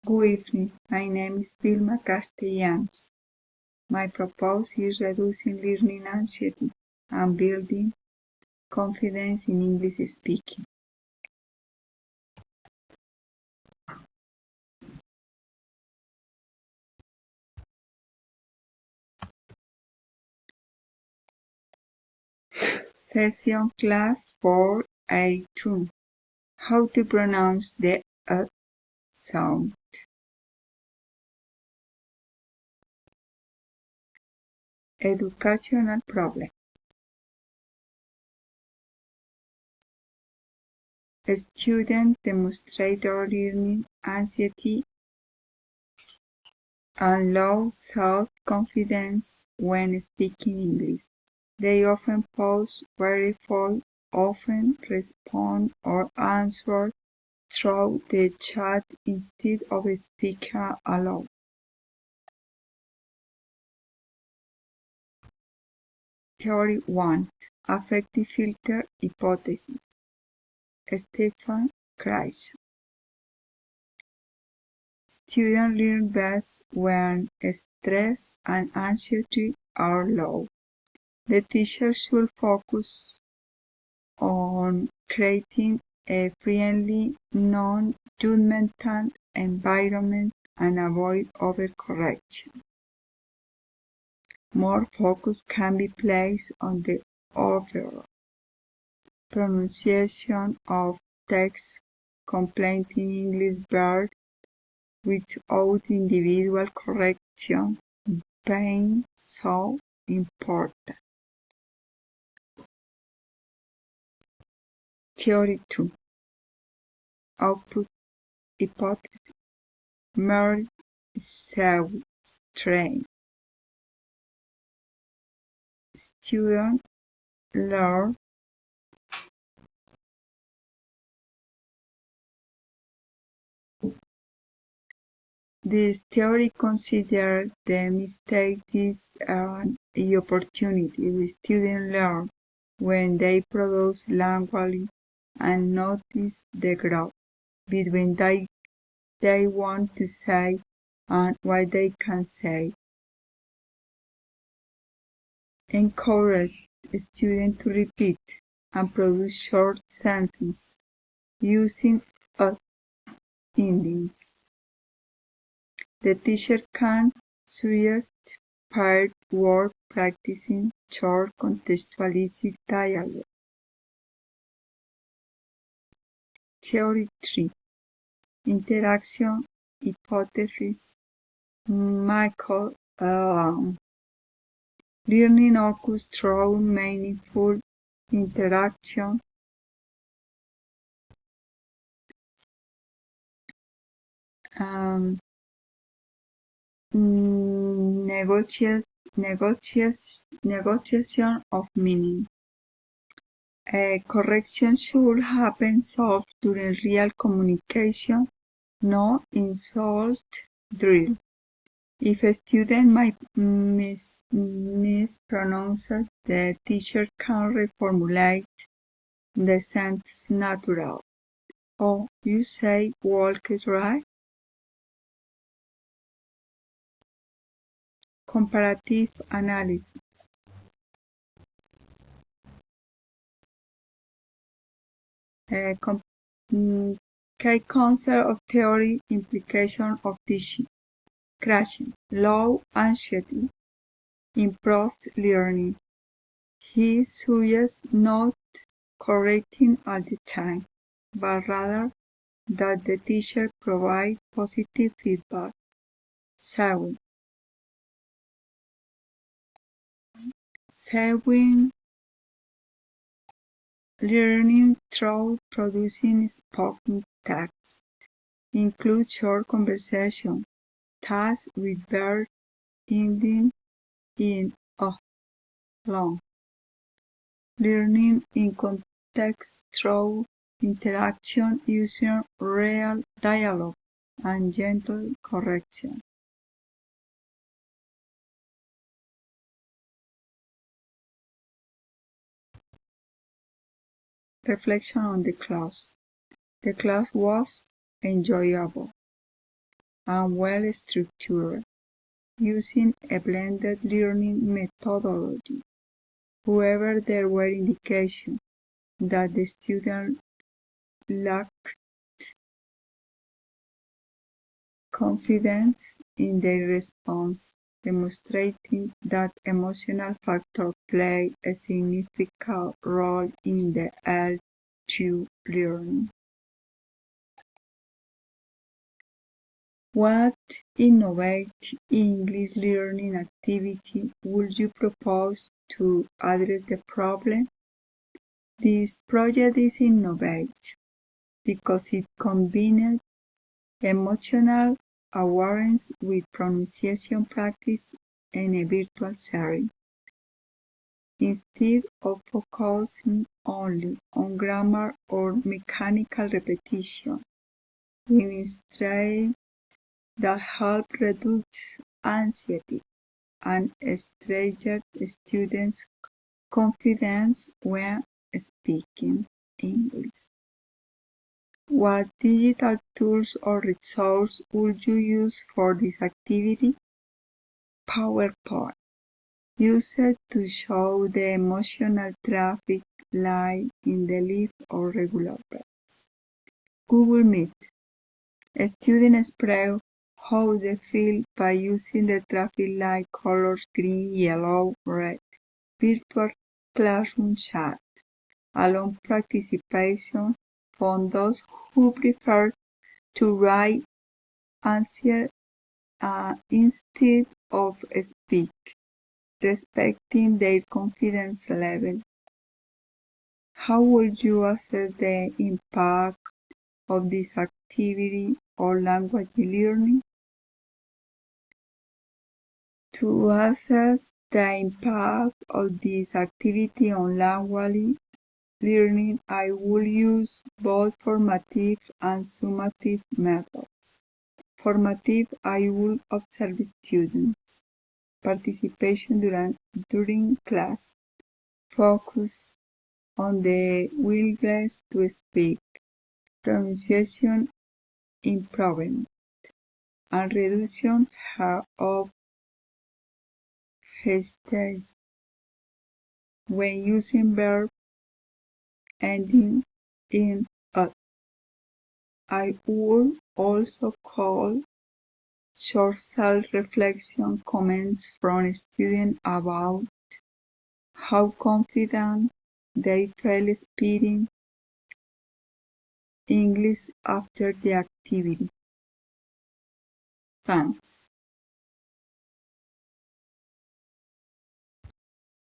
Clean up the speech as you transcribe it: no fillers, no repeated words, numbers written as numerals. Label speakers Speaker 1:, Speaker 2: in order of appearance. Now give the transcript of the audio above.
Speaker 1: Good evening. My name is Vilma Castellanos. My purpose is reducing learning anxiety and building confidence in English speaking. Session class 4A2. How to pronounce the sound. Educational problem. Students demonstrate their learning anxiety and low self-confidence when speaking English. They often pause, verify, often respond or answer through the chat instead of speaking aloud. Theory 1. Affective filter hypothesis. Stephen Kreischer. Students learn best when stress and anxiety are low. The teacher should focus on creating a friendly, non-judgmental environment and avoid overcorrection. More focus can be placed on the overall pronunciation of text contained in English verbs without individual correction being so important. Theory 2. Output hypothesis. Merge strain. Students learn this theory considers the mistakes and the opportunity the students learn when they produce language and notice the growth between they want to say and what they can say. Encourage students to repeat and produce short sentences using endings. The teacher can suggest paired word practicing short contextualized dialogue. Theory 3. Interaction hypothesis. Michael Learning occurs through meaningful interaction negotiation of meaning. Correction should happen solved during real communication, no insult drill. If a student might mispronounce, the teacher can reformulate the sentence natural. Oh, you say walk it right? Comparative analysis. Key concept of theory, implication of teaching. Crashing, low anxiety, improved learning. He suggests not correcting all the time, but rather that the teacher provide positive feedback. 7. Learning through producing spoken text. Include short conversation, tasks with verb ending in long. Learning in context through interaction using real dialogue and gentle correction. Reflection on the class. The class was enjoyable. and well structured, using a blended learning methodology. However, there were indications that the students lacked confidence in their response, demonstrating that emotional factors play a significant role in the L2 learning. What innovative English learning activity would you propose to address the problem? This project is innovative because it combines emotional awareness with pronunciation practice in a virtual setting. Instead of focusing only on grammar or mechanical repetition, we demonstrate that help reduce anxiety and strengthen students' confidence when speaking English. What digital tools or resources would you use for this activity? PowerPoint. Use it to show the emotional traffic light in the live or regular paths. Google Meet. Students express how they feel by using the traffic light colors green, yellow, red. Virtual classroom chat. Allow participation from those who prefer to write answers instead of speak, respecting their confidence level. How would you assess the impact of this activity on language learning? To assess the impact of this activity on language learning, I will use both formative and summative methods. Formative, I will observe students' participation during class, focus on the willingness to speak, pronunciation improvement, and reduction of hesitation when using verbs ending in "-ed". I would also call short self-reflection comments from students about how confident they felt speaking English after the activity. Thanks.